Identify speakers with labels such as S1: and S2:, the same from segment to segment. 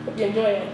S1: Hope you enjoy it.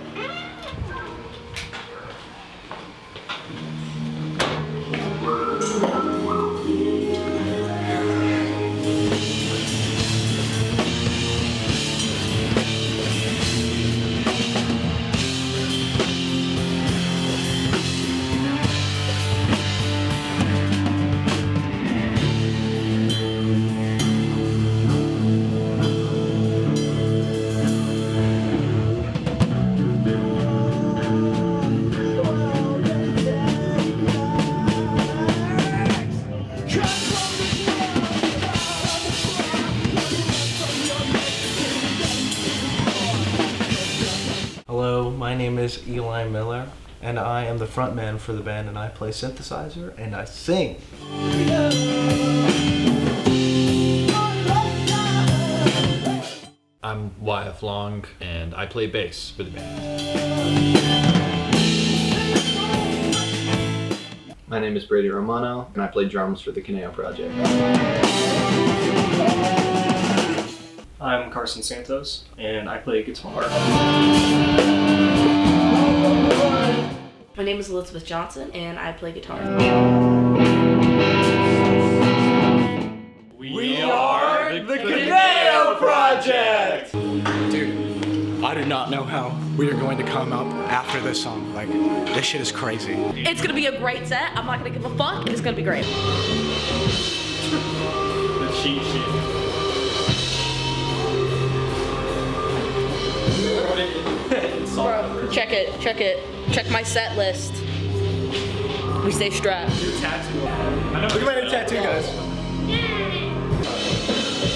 S2: Hello, my name is Eli Miller, and I am the frontman for the band, and I play synthesizer, and I sing.
S3: I'm Wyeth Long, and I play bass for the band.
S4: My name is Brady Romano, and I play drums for the Koneyo Project.
S5: I'm Carson Santos, and I play guitar.
S1: My name is Elizabeth Johnson, and I play guitar.
S3: We are the Koneyo Project!
S6: Dude, I do not know how we are going to come up after this song. Like, this shit is crazy.
S1: It's gonna be a great set. I'm not gonna give a fuck. It's gonna be great.
S5: The cheat sheet.
S1: Bro, check it. Check my set list. We stay strapped.
S6: Look at my new tattoo, guys.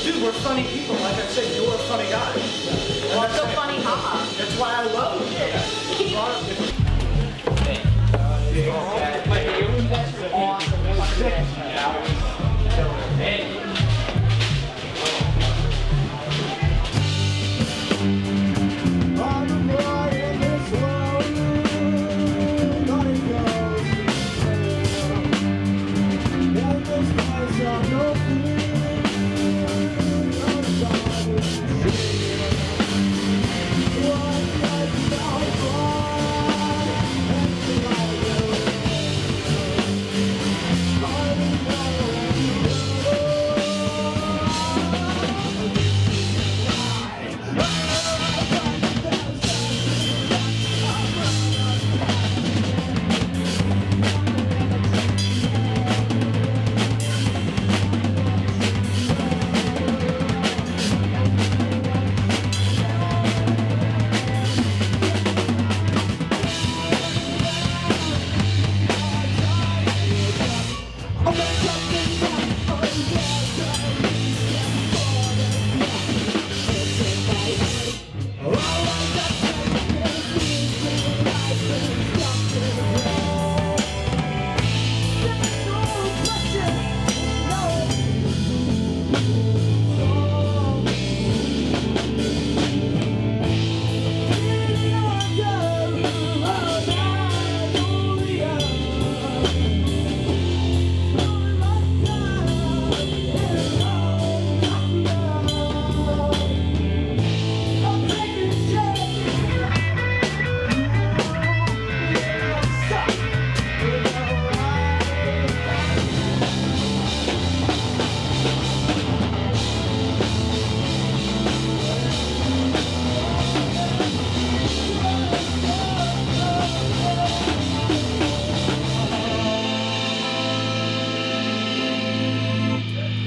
S6: Dude, we're funny people. Like I said, you're a funny guy.
S1: What's so funny, haha?
S6: That's why I love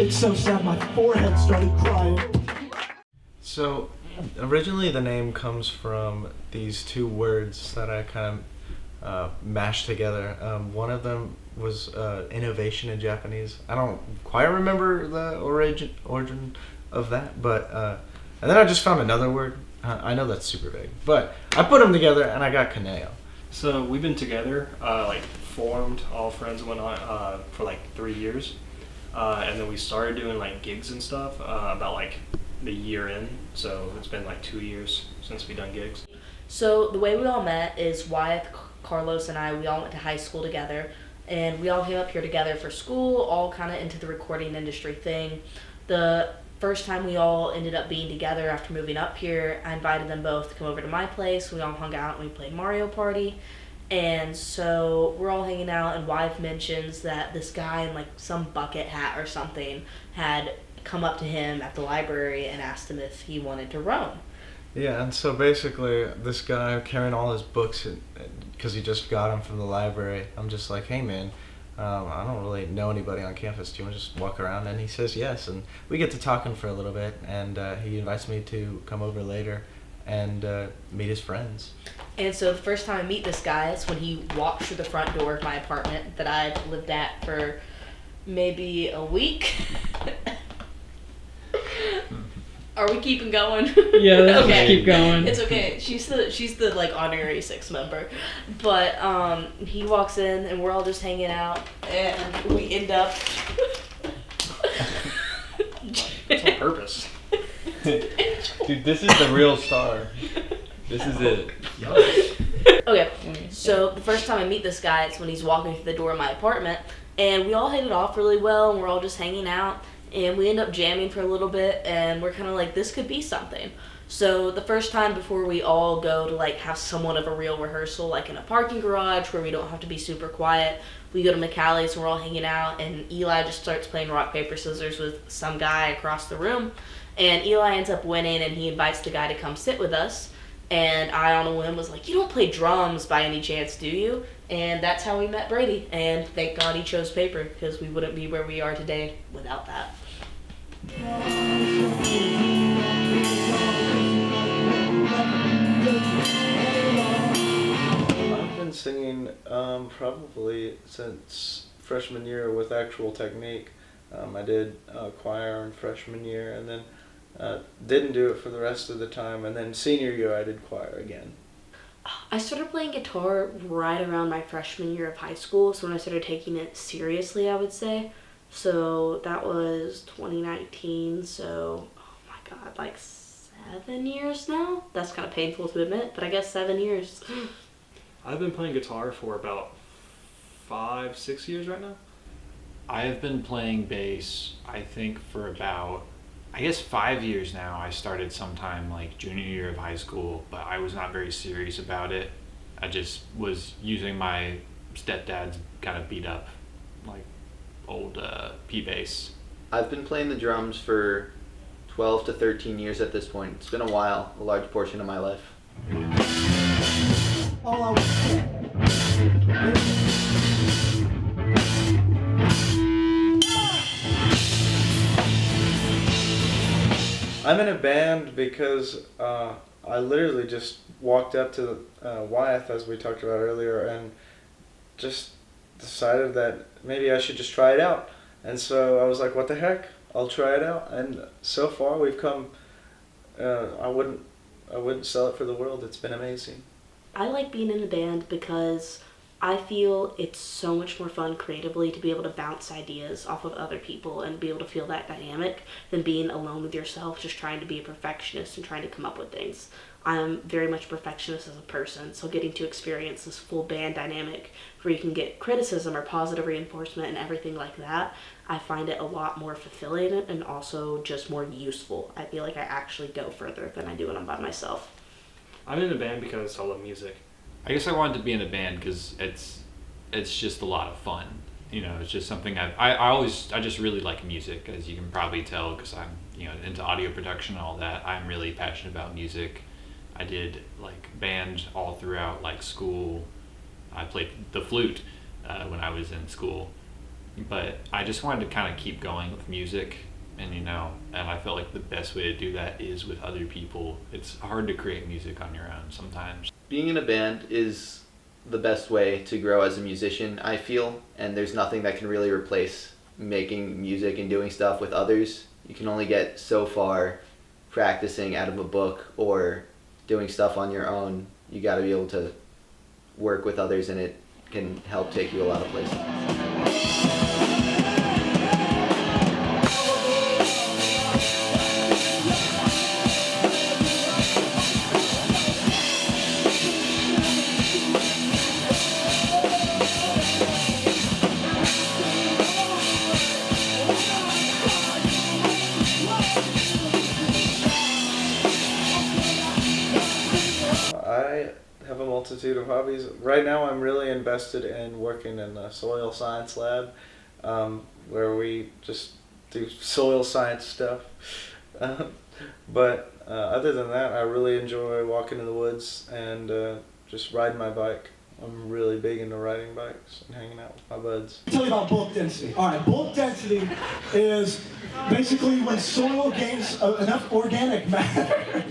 S7: It's so sad my forehead started crying.
S2: So, originally the name comes from these two words that I kind of mashed together. One of them was innovation in Japanese. I don't quite remember the origin of that, but and then I just found another word. I know that's super vague, but I put them together and I got Koneyo.
S5: So we've been together, formed, all friends went on for like 3 years. And then we started doing like gigs and stuff about like the year in. So it's been like 2 years since we done gigs.
S1: So the way we all met is Wyeth, Carlos, and I, we all went to high school together. And we all came up here together for school, all kind of into the recording industry thing. The first time we all ended up being together after moving up here, I invited them both to come over to my place. We all hung out and we played Mario Party. And so we're all hanging out, and Wyeth mentions that this guy in like some bucket hat or something had come up to him at the library and asked him if he wanted to roam.
S2: Yeah, and so basically, this guy carrying all his books, because he just got them from the library, I'm just like, hey man, I don't really know anybody on campus. Do you want to just walk around? And he says yes, and we get to talking for a little bit, and he invites me to come over later and meet his friends.
S1: And so the first time I meet this guy is when he walks through the front door of my apartment that I've lived at for maybe a week. Are we keeping going?
S8: Yeah, let's
S1: okay.
S8: just keep going.
S1: It's okay. She's the like honorary 6 member. But he walks in and we're all just hanging out and we end up
S5: It's on purpose.
S3: Dude, this is the real star. This is it.
S1: Okay, so the first time I meet this guy is when he's walking through the door of my apartment, and we all hit it off really well, and we're all just hanging out, and we end up jamming for a little bit, and we're kind of like, this could be something. So the first time before we all go to like have somewhat of a real rehearsal, like in a parking garage where we don't have to be super quiet, we go to McCally's and we're all hanging out, and Eli just starts playing rock, paper, scissors with some guy across the room, and Eli ends up winning, and he invites the guy to come sit with us. And I, on a whim, was like, you don't play drums by any chance, do you? And that's how we met Brady. And thank God he chose paper, because we wouldn't be where we are today without that.
S2: I've been singing probably since freshman year with actual technique. I did choir in freshman year, and then didn't do it for the rest of the time, and then senior year I did choir again.
S1: I started playing guitar right around my freshman year of high school, so when I started taking it seriously, I would say. So that was 2019, so, oh my god, like 7 years now? That's kind of painful to admit, but I guess 7 years.
S5: I've been playing guitar for about 5-6 years right now.
S3: I have been playing bass, I think, for about, I guess 5 years now. I started sometime like junior year of high school, but I was not very serious about it. I just was using my stepdad's kind of beat up, like, old P bass.
S4: I've been playing the drums for 12 to 13 years at this point. It's been a while, a large portion of my life.
S7: All I was
S2: I'm in a band because I literally just walked up to Wyeth, as we talked about earlier, and just decided that maybe I should just try it out. And so I was like, what the heck? I'll try it out. And so far we've come, I wouldn't sell it for the world. It's been amazing.
S1: I like being in a band because I feel it's so much more fun creatively to be able to bounce ideas off of other people and be able to feel that dynamic than being alone with yourself, just trying to be a perfectionist and trying to come up with things. I'm very much a perfectionist as a person, so getting to experience this full band dynamic where you can get criticism or positive reinforcement and everything like that, I find it a lot more fulfilling and also just more useful. I feel like I actually go further than I do when I'm by myself.
S5: I'm in a band because I love music.
S3: I guess I wanted to be in a band because it's just a lot of fun. You know, it's just something I just really like music, as you can probably tell, because I'm, you know, into audio production and all that. I'm really passionate about music. I did like band all throughout like school. I played the flute when I was in school, but I just wanted to kind of keep going with music, and and I felt like the best way to do that is with other people. It's hard to create music on your own sometimes.
S4: Being in a band is the best way to grow as a musician, I feel, and there's nothing that can really replace making music and doing stuff with others. You can only get so far practicing out of a book or doing stuff on your own. You got to be able to work with others, and it can help take you a lot of places.
S2: have a multitude of hobbies. Right now I'm really invested in working in a soil science lab, where we just do soil science stuff. But other than that, I really enjoy walking in the woods and just riding my bike. I'm really big into riding bikes and hanging out with my buds.
S8: I'll tell you about bulk density. All right, bulk density is basically when soil gains enough organic matter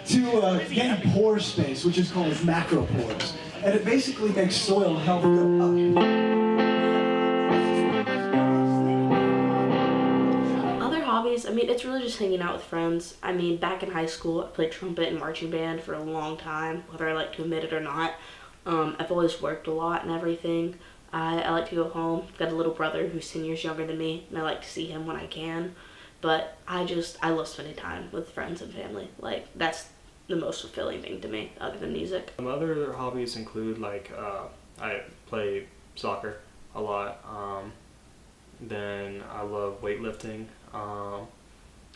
S8: to gain pore space, which is called macropores. And it basically makes soil health go up.
S1: Other hobbies, I mean, it's really just hanging out with friends. I mean, back in high school, I played trumpet and marching band for a long time, whether I like to admit it or not. I've always worked a lot and everything. I like to go home. I've got a little brother who's 10 years younger than me, and I like to see him when I can. But I love spending time with friends and family. Like, that's the most fulfilling thing to me, other than music.
S5: Other hobbies include, like, I play soccer a lot. Then I love weightlifting. I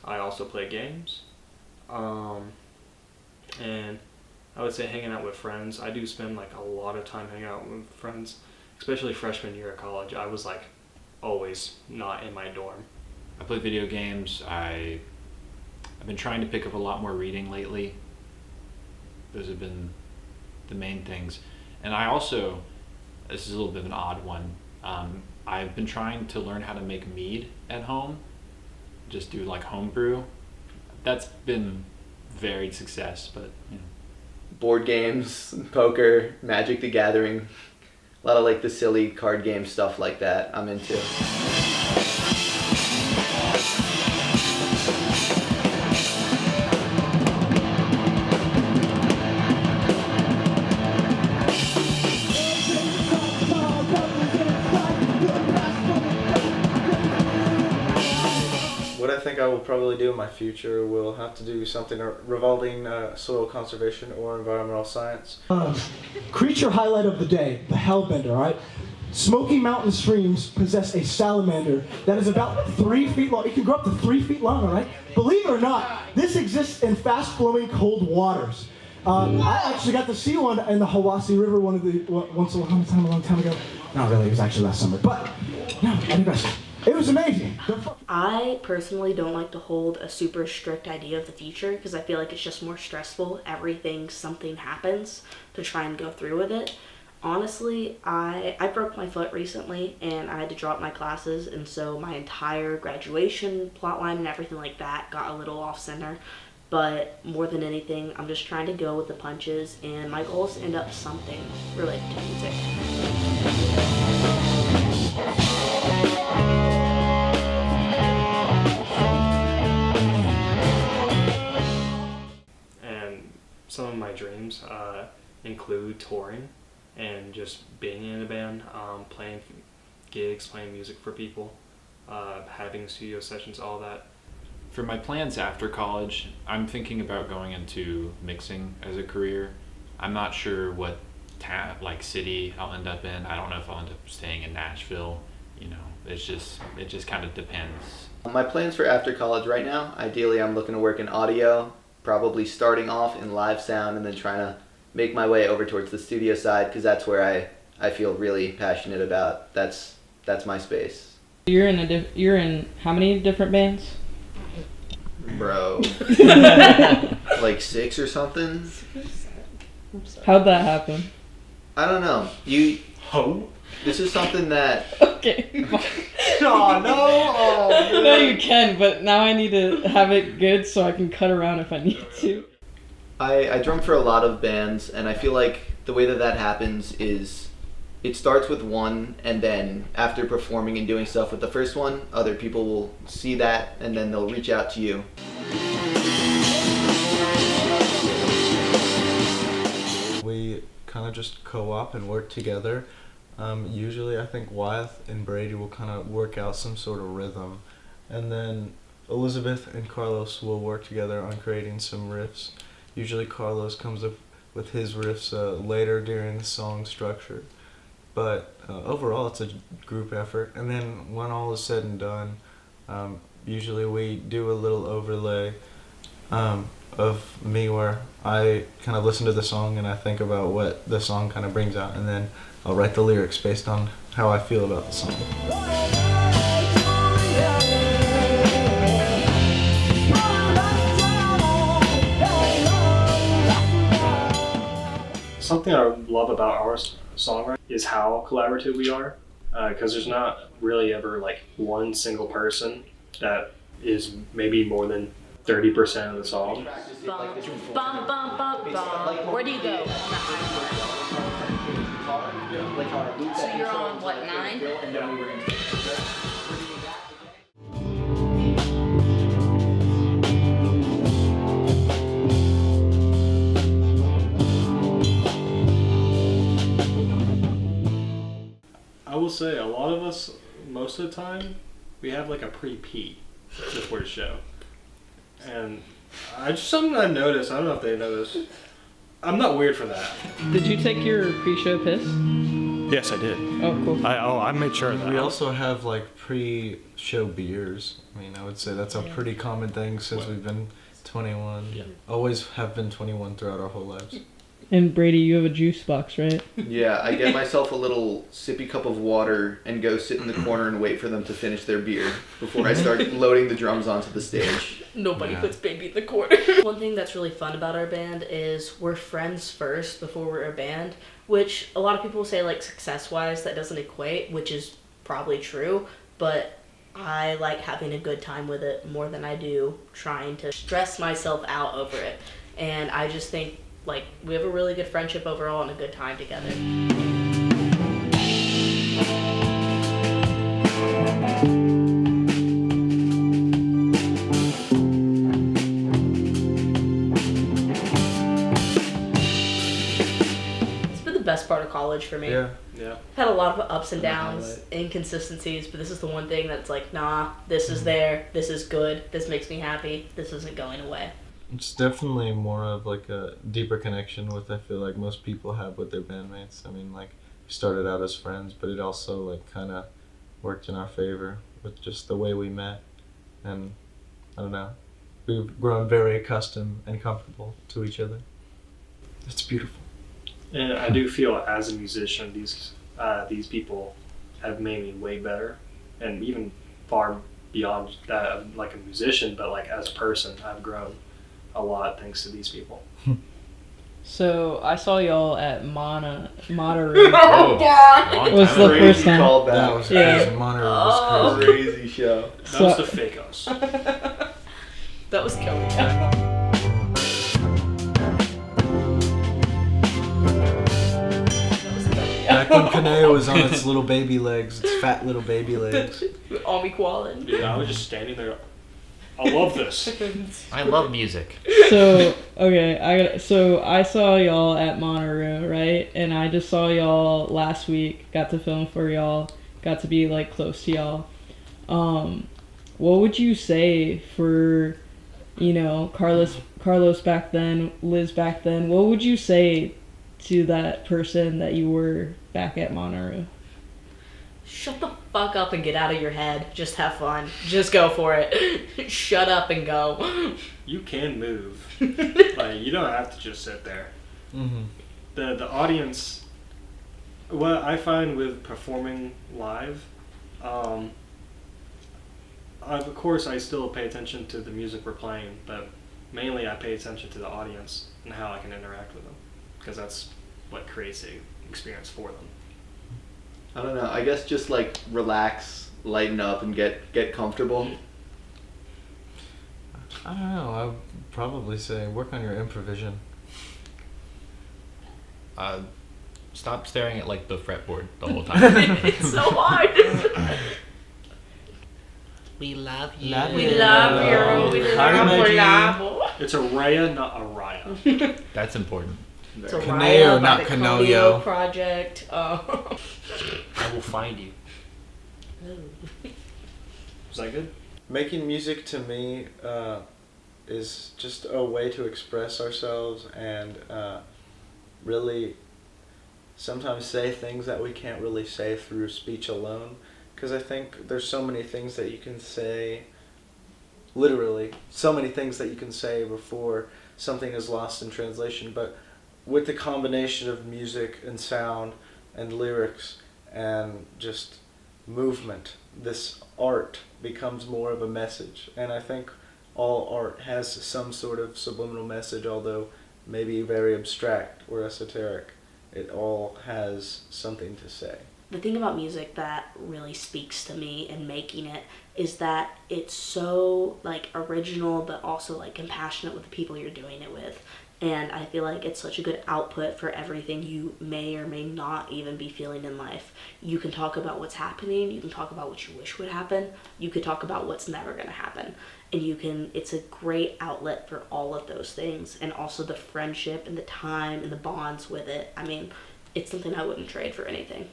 S5: also play games. And I would say hanging out with friends. I do spend like a lot of time hanging out with friends, especially freshman year of college. I was like always not in my dorm.
S3: I play video games. I've been trying to pick up a lot more reading lately. Those have been the main things. And I also, this is a little bit of an odd one, I've been trying to learn how to make mead at home. Just do like home brew. That's been varied success, but you know.
S4: Board games, poker, Magic the Gathering, a lot of like the silly card game stuff like that I'm into.
S2: What I think I will probably do in my future will have to do something revolving soil conservation or environmental science.
S8: Creature highlight of the day, the hellbender, all right? Smoky Mountain streams possess a salamander that is about 3 feet long. It can grow up to 3 feet long, all right? Believe it or not, this exists in fast-flowing cold waters. I actually got to see one in the Hiwassee River once a long time ago. Not really, it was actually last summer. But, no, I digress. It was amazing.
S1: I personally don't like to hold a super strict idea of the future because I feel like it's just more stressful. Something happens to try and go through with it. Honestly, I broke my foot recently and I had to drop my classes, and so my entire graduation plotline and everything like that got a little off center. But more than anything, I'm just trying to go with the punches, and my goal is to end up something related to music.
S5: Some of my dreams include touring and just being in a band, playing gigs, playing music for people, having studio sessions, all that.
S3: For my plans after college, I'm thinking about going into mixing as a career. I'm not sure what city I'll end up in. I don't know if I'll end up staying in Nashville. You know, it just kind of depends.
S4: My plans for after college right now, ideally I'm looking to work in audio, probably starting off in live sound and then trying to make my way over towards the studio side because that's where I feel really passionate about. That's my space.
S9: You're in how many different bands?
S4: Bro. Like 6 or something?
S9: How'd that happen?
S4: I don't know. This is something that...
S9: Okay.
S2: Oh, no! Oh,
S9: No, you can, but now I need to have it good so I can cut around if I need to.
S4: I drum for a lot of bands, and I feel like the way that happens is it starts with one, and then after performing and doing stuff with the first one, other people will see that, and then they'll reach out to you.
S2: We kind of just co-op and work together. Usually I think Wyeth and Brady will kind of work out some sort of rhythm, and then Elizabeth and Carlos will work together on creating some riffs. Usually Carlos comes up with his riffs later during the song structure, but overall it's a group effort. And then when all is said and done, usually we do a little overlay of me where I kind of listen to the song and I think about what the song kind of brings out, and then I'll write the lyrics based on how I feel about the song.
S5: Something I love about our songwriting is how collaborative we are, because there's not really ever like one single person that is maybe more than 30% of the song.
S1: Bum, bum, bum, bum, bum. Where do you go? So you're on what, 9?
S5: I will say a lot of us, most of the time, we have like a pre-P before the show. And something I noticed, I don't know if they noticed, I'm not weird for that.
S9: Did you take your pre-show piss?
S5: Yes, I did.
S9: Oh, cool.
S5: I made sure of that.
S2: We also have like pre-show beers. I mean, I would say that's a pretty common thing since we've been 21.
S3: Yeah.
S2: Always have been 21 throughout our whole lives.
S9: And Brady, you have a juice box, right?
S4: Yeah, I get myself a little sippy cup of water and go sit in the corner and wait for them to finish their beer before I start loading the drums onto the stage.
S1: Nobody
S2: Yeah.
S1: puts baby in the corner. One thing that's really fun about our band is we're friends first before we're a band, which a lot of people say like success-wise that doesn't equate, which is probably true, but I like having a good time with it more than I do trying to stress myself out over it. And I just think like we have a really good friendship overall and a good time together. It's been the best part of college for me.
S2: Yeah.
S5: Yeah.
S1: Had a lot of ups and
S2: The
S1: downs,
S2: highlight.
S1: inconsistencies, but this is the one thing that's like, nah, this is there, this is good, this makes me happy, this isn't going away.
S2: It's definitely more of like a deeper connection with, I feel like most people have with their bandmates. I mean, like, we started out as friends, but it also like kind of worked in our favor with just the way we met. And I don't know, we've grown very accustomed and comfortable to each other. It's beautiful.
S5: And I do feel as a musician, these people have made me way better, and even far beyond that, of like a musician, but like as a person, I've grown a lot thanks to these people.
S9: So I saw y'all at Monterey.
S1: Oh, God!
S3: Long
S9: It was
S3: time
S9: the
S3: ago.
S9: first time.
S4: Callback.
S2: That was
S9: Yeah.
S2: crazy. Monterey was crazy.
S4: Crazy show.
S5: That
S9: So-
S5: was the fake us.
S1: That was Koneyo.
S2: Back when Koneyo was on its little baby legs, its fat little baby legs.
S1: Ami Quallen.
S5: Yeah, I was just standing there. I love this.
S3: I love music.
S9: So okay, so I saw y'all at Monterey, right? And I just saw y'all last week. Got to film for y'all. Got to be like close to y'all. What would you say for, you know, Carlos back then, Liz back then? What would you say to that person that you were back at Monterey?
S1: Shut the fuck up and get out of your head. Just have fun. Just go for it. Shut up and go.
S5: You can move. Like, you don't have to just sit there.
S2: Mm-hmm.
S5: The audience, what I find with performing live, of course I still pay attention to the music we're playing, but mainly I pay attention to the audience and how I can interact with them, because that's what creates a experience for them.
S4: I don't know. I guess just like relax, lighten up, and get comfortable.
S2: I don't know. I would probably say work on your improvisation.
S3: Stop staring at like the fretboard the whole time.
S1: It's so hard.
S3: We love you.
S1: We love you. We love you.
S5: It's a Raya, not a Raya.
S3: That's important.
S1: It's
S2: Koneyo,
S1: Koneyo,
S2: not
S1: by the
S2: Koneyo.
S1: Koneyo Project.
S3: I will find you.
S5: Was that good?
S2: Making music to me is just a way to express ourselves and really sometimes say things that we can't really say through speech alone. Because I think there's so many things that you can say literally. So many things that you can say before something is lost in translation, but with the combination of music and sound and lyrics and just movement, this art becomes more of a message. And I think all art has some sort of subliminal message, although maybe very abstract or esoteric. It all has something to say.
S1: The thing about music that really speaks to me in making it is that it's so like original, but also like compassionate with the people you're doing it with. And I feel like it's such a good output for everything you may or may not even be feeling in life. You can talk about what's happening, you can talk about what you wish would happen, you could talk about what's never gonna happen. And it's a great outlet for all of those things, and also the friendship and the time and the bonds with it. I mean, it's something I wouldn't trade for anything.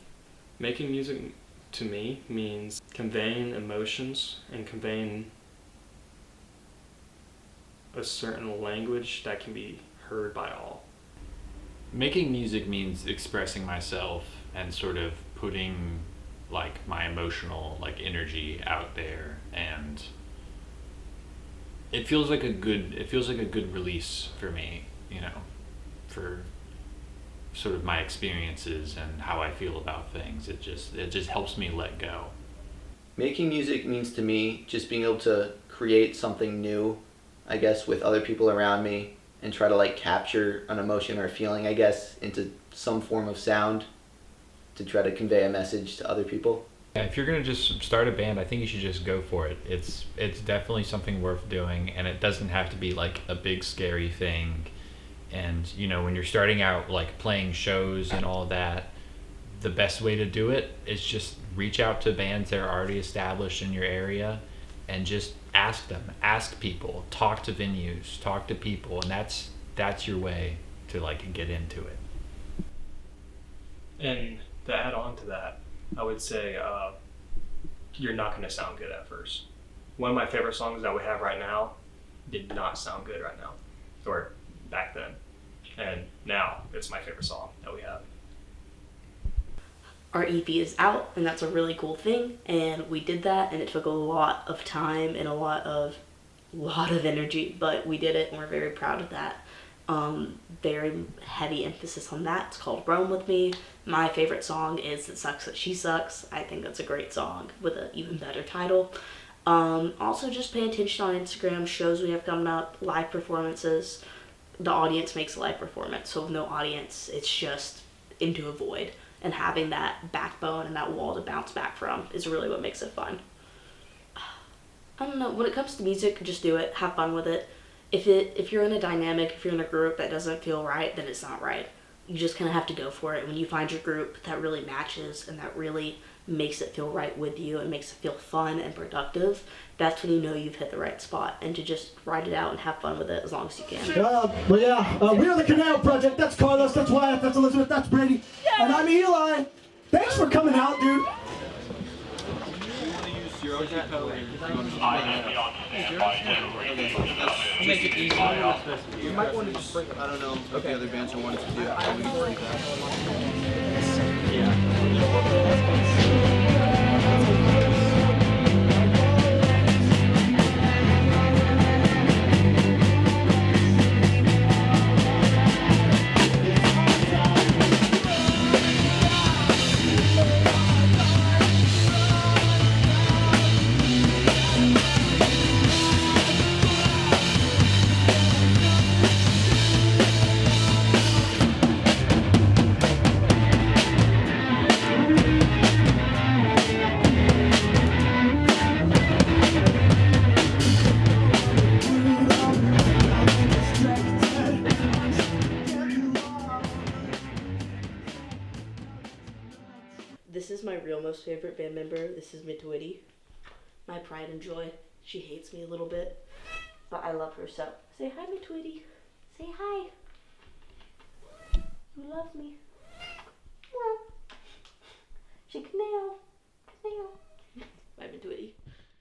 S5: Making music to me means conveying emotions and conveying a certain language that can be heard by all.
S3: Making music means expressing myself and sort of putting like my emotional like energy out there, and it feels like a good release for me, you know, for sort of my experiences and how I feel about things. It just helps me let go.
S4: Making music means to me just being able to create something new, I guess, with other people around me, and try to like capture an emotion or a feeling, I guess, into some form of sound to try to convey a message to other people.
S3: Yeah, if you're gonna just start a band, I think you should just go for it. It's definitely something worth doing, and it doesn't have to be like a big scary thing. And you know, when you're starting out like playing shows and all that, the best way to do it is just reach out to bands that are already established in your area and just ask them, ask people, talk to venues, talk to people, and that's your way to like get into it.
S5: And to add on to that, I would say you're not going to sound good at first. One of my favorite songs that we have right now did not sound good right now, or back then. And now it's my favorite song that we have.
S1: Our EP is out, and that's a really cool thing, and we did that, and it took a lot of time and a lot of energy, but we did it, and we're very proud of that. Very heavy emphasis on that. It's called Roam With Me. My favorite song is It Sucks That She Sucks. I think that's a great song with an even better title. Also, just pay attention on Instagram, shows we have coming up, live performances. The audience makes a live performance, so with no audience, it's just into a void. And having that backbone and that wall to bounce back from is really what makes it fun. I don't know, when it comes to music, just do it, have fun with it. If you're in a dynamic, if you're in a group that doesn't feel right, then it's not right. You just kind of have to go for it. When you find your group that really matches and that really makes it feel right with you and makes it feel fun and productive, that's when you know you've hit the right spot. And to just ride it out and have fun with it as long as you can.
S8: We are the Koneyo Project. That's Carlos, that's Wyatt, that's Elizabeth, that's Brady. And I'm Eli. Thanks for coming out, dude.
S4: You might want to just bring, I don't know what the other bands are wanting to do.
S1: This is my real most favorite band member. This is Mitwitty. My pride and joy. She hates me a little bit, but I love her so. Say hi, Mitwitty. Say hi. You love me. Well, she Koneyo. Koneyo. Bye, Mitwitty.